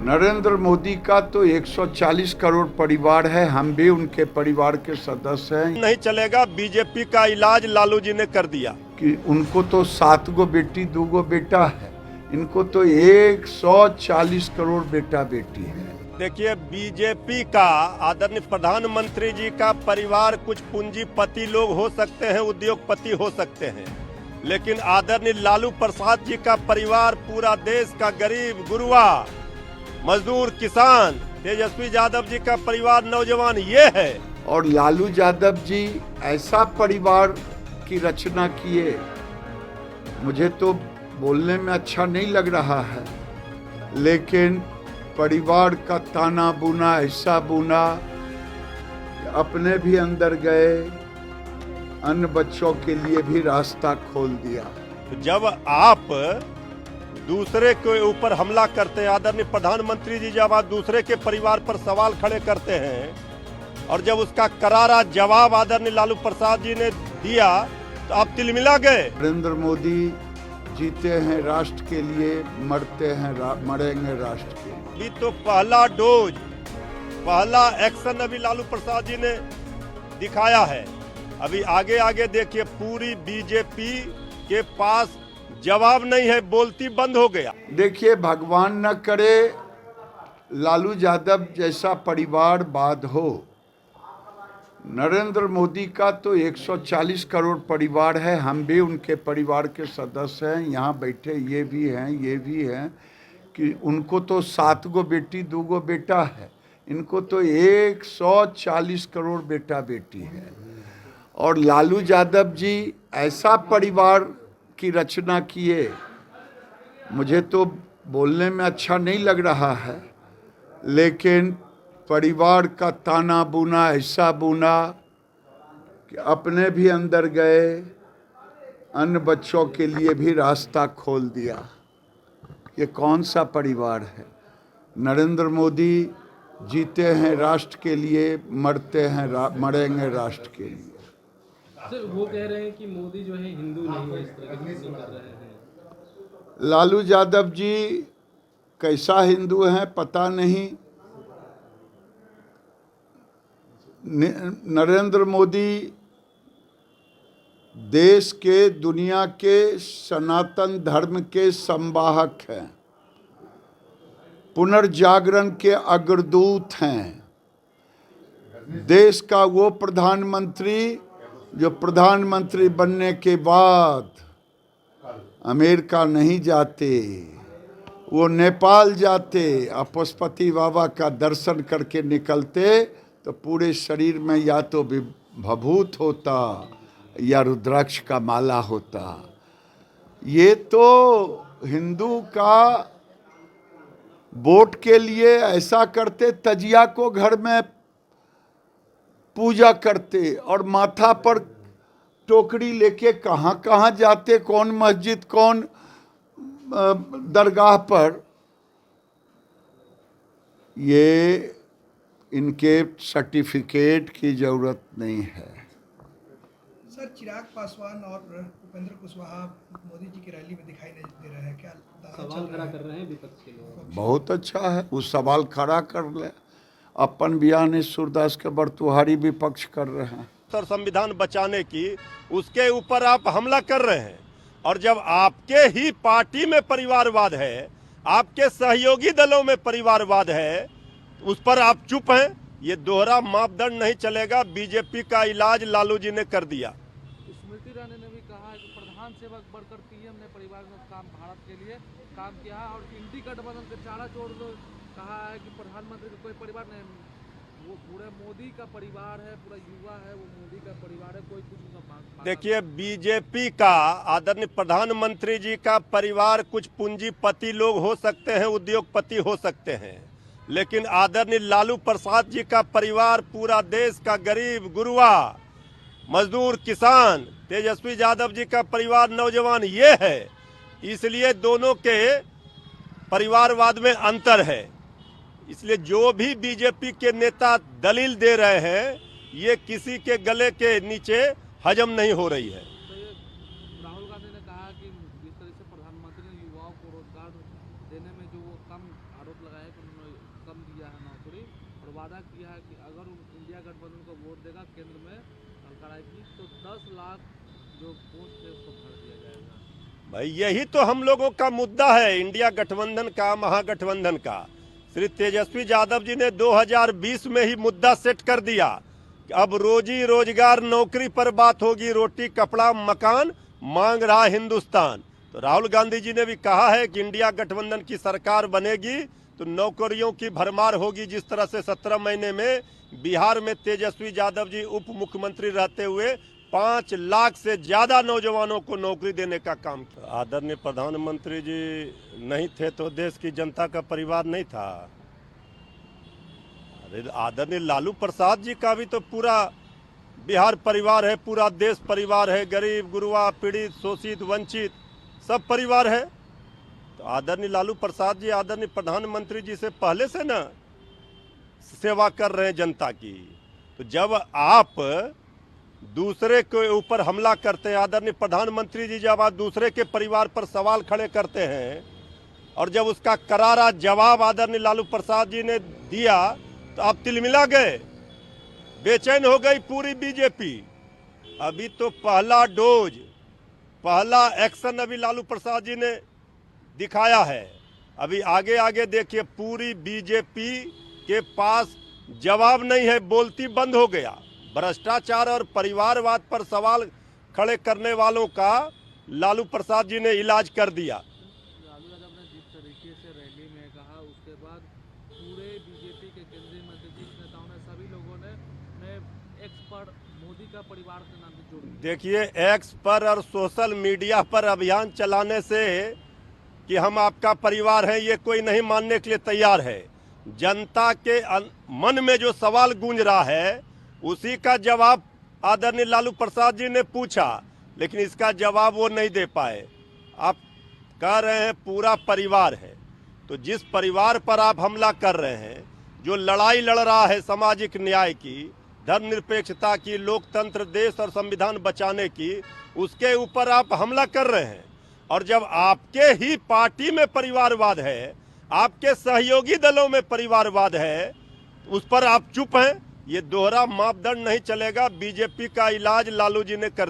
नरेंद्र मोदी का तो 140 करोड़ परिवार है, हम भी उनके परिवार के सदस्य हैं। नहीं चलेगा, बीजेपी का इलाज लालू जी ने कर दिया कि उनको तो 7 गो बेटी 2 गो बेटा है, इनको तो 140 करोड़ बेटा बेटी है। देखिए, बीजेपी का आदरणीय प्रधानमंत्री जी का परिवार कुछ पूंजीपति लोग हो सकते हैं, उद्योगपति हो सकते हैं, लेकिन आदरणीय लालू प्रसाद जी का परिवार पूरा देश का गरीब गुरुआ मजदूर किसान तेजस्वी यादव जी का परिवार नौजवान ये है। और लालू यादव जी ऐसा परिवार की रचना किए, मुझे तो बोलने में अच्छा नहीं लग रहा है, लेकिन परिवार का ताना बुना ऐसा बुना कि अपने भी अंदर गए, अन्य बच्चों के लिए भी रास्ता खोल दिया। जब आप दूसरे के ऊपर हमला करते हैं, आदरणीय प्रधानमंत्री जी जब आप दूसरे के परिवार पर सवाल खड़े करते हैं और जब उसका करारा जवाब आदरणीय लालू प्रसाद जी ने दिया तो आप तिलमिला गए। नरेंद्र मोदी जीते हैं राष्ट्र के लिए, मरते हैं मरेंगे राष्ट्र के लिए। ये तो पहला डोज, पहला एक्शन अभी लालू प्रसाद जी ने दिखाया है। अभी आगे आगे देखिए, पूरी बीजेपी के पास जवाब नहीं है, बोलती बंद हो गया। देखिए, भगवान न करे लालू यादव जैसा परिवार बाद हो। नरेंद्र मोदी का तो 140 करोड़ परिवार है, हम भी उनके परिवार के सदस्य हैं, यहाँ बैठे ये भी हैं कि उनको तो 7 गो बेटी 2 गो बेटा है, इनको तो 140 करोड़ बेटा बेटी है। और लालू यादव जी ऐसा परिवार की रचना किए, मुझे तो बोलने में अच्छा नहीं लग रहा है, लेकिन परिवार का ताना बुना ऐसा बुना कि अपने भी अंदर गए, अन्य बच्चों के लिए भी रास्ता खोल दिया। ये कौन सा परिवार है? नरेंद्र मोदी जीते हैं राष्ट्र के लिए, मरते हैं मरेंगे राष्ट्र के लिए। सर, वो कह रहे हैं कि मोदी जो है हिंदू नहीं है, इस तरह की टिप्पणी कर रहे हैं। लालू यादव जी कैसा हिंदू हैं पता नहीं। नरेंद्र मोदी देश के, दुनिया के सनातन धर्म के संवाहक हैं, पुनर्जागरण के अग्रदूत हैं, देश का वो प्रधानमंत्री जो प्रधानमंत्री बनने के बाद अमेरिका नहीं जाते, वो नेपाल जाते, पशुपति बाबा का दर्शन करके निकलते तो पूरे शरीर में या तो भभूत होता या रुद्राक्ष का माला होता। ये तो हिंदू का वोट के लिए ऐसा करते, तजिया को घर में पूजा करते और माथा पर टोकरी लेके कहाँ कहाँ जाते, कौन मस्जिद कौन दरगाह पर। ये इनके सर्टिफिकेट की जरूरत नहीं है। सर, चिराग पासवान और उपेंद्र कुशवाहा मोदी जी की रैली में दिखाई नहीं दे रहे हैं, क्या सवाल खड़ा कर रहे हैं विपक्ष के लोग? बहुत अच्छा है, वो सवाल खड़ा कर ले। अपन बयान सूरदास के बरतुहारी विपक्ष कर रहे हैं। सर, संविधान बचाने की, उसके ऊपर आप हमला कर रहे हैं। और जब आपके ही पार्टी में परिवारवाद है, आपके सहयोगी दलों में परिवारवाद है, उस पर आप चुप हैं। ये दोहरा मापदंड नहीं चलेगा। बीजेपी का इलाज लालू जी ने कर दिया। स्मृति ईरानी ने भी कहा है कि प्रधान सेवक बढ़कर पीएम ने परिवार में काम, भारत के लिए काम किया है। और इंडी गठबंधन के चारा चोर कहा है कि प्रधानमंत्री का कोई परिवार नहीं, वो पूरे मोदी का परिवार है, पूरा युवा है, वो मोदी का परिवार है, कोई कुछ नहीं। देखिए, बीजेपी का आदरणीय प्रधानमंत्री जी का परिवार कुछ पूंजीपति लोग हो सकते हैं, उद्योगपति हो सकते हैं, लेकिन आदरणीय लालू प्रसाद जी का परिवार पूरा देश का गरीब गुरुआ मजदूर किसान तेजस्वी यादव जी का परिवार नौजवान ये है। इसलिए दोनों के परिवारवाद में अंतर है। इसलिए जो भी बीजेपी के नेता दलील दे रहे हैं, ये किसी के गले के नीचे हजम नहीं हो रही है। तो ये राहुल गांधी ने कहा कि जिस तरह से प्रधानमंत्री ने युवाओं को रोजगार देने में जो वो कम आरोप लगाया कि दिया है नौकरी और वादा किया है कि अगर इंडिया गठबंधन को वोट देगा केंद्र में सरकार आएगी तो 10 लाख जो पोस्ट है उसको भर दिया जाएगा। भाई यही तो हम लोगों का मुद्दा है, इंडिया गठबंधन का, महागठबंधन का। श्री तेजस्वी यादव जी ने 2020 में ही मुद्दा सेट कर दिया। अब रोजी रोजगार नौकरी पर बात होगी, रोटी कपड़ा मकान मांग रहा हिंदुस्तान। तो राहुल गांधी जी ने भी कहा है कि इंडिया गठबंधन की सरकार बनेगी तो नौकरियों की भरमार होगी। जिस तरह से 17 महीने में बिहार में तेजस्वी यादव जी उप मुख्यमंत्री रहते हुए 5 लाख से ज्यादा नौजवानों को नौकरी देने का काम किया। आदरणीय प्रधानमंत्री जी नहीं थे तो देश की जनता का परिवार नहीं था। आदरणीय लालू प्रसाद जी का भी तो पूरा बिहार परिवार है, पूरा देश परिवार है, गरीब गुरुआ पीड़ित शोषित वंचित सब परिवार है। तो आदरणीय लालू प्रसाद जी आदरणीय प्रधानमंत्री जी से पहले से ना सेवा कर रहे हैं जनता की। तो जब आप दूसरे के ऊपर हमला करते हैं, आदरणीय प्रधानमंत्री जी जब आप दूसरे के परिवार पर सवाल खड़े करते हैं और जब उसका करारा जवाब आदरणीय लालू प्रसाद जी ने दिया तो आप तिलमिला गए, बेचैन हो गई पूरी बीजेपी। अभी तो पहला डोज, पहला एक्शन अभी लालू प्रसाद जी ने दिखाया है। अभी आगे आगे देखिए, पूरी बीजेपी के पास जवाब नहीं है, बोलती बंद हो गया। भ्रष्टाचार और परिवारवाद पर सवाल खड़े करने वालों का लालू प्रसाद जी ने इलाज कर दिया। लालू यादव ने जिस तरीके से रैली में कहा, उसके बाद पूरे बीजेपी के केंद्रीय मंत्री जी नेताओं ने सभी लोगों ने एक्स पर मोदी का परिवार के नाम से जोड़ दिया। देखिए, एक्स पर और सोशल मीडिया पर अभियान चलाने से कि हम आपका परिवार हैं ये कोई नहीं मानने के लिए तैयार है। जनता के मन में जो सवाल गूंज रहा है उसी का जवाब आदरणीय लालू प्रसाद जी ने पूछा, लेकिन इसका जवाब वो नहीं दे पाए। आप कह रहे हैं पूरा परिवार है, तो जिस परिवार पर आप हमला कर रहे हैं, जो लड़ाई लड़ रहा है सामाजिक न्याय की, धर्मनिरपेक्षता की, लोकतंत्र, देश और संविधान बचाने की, उसके ऊपर आप हमला कर रहे हैं। और जब आपके ही पार्टी में परिवारवाद है, आपके सहयोगी दलों में परिवारवाद है, उस पर आप चुप हैं। ये दोहरा मापदंड नहीं चलेगा। बीजेपी का इलाज लालू जी ने कर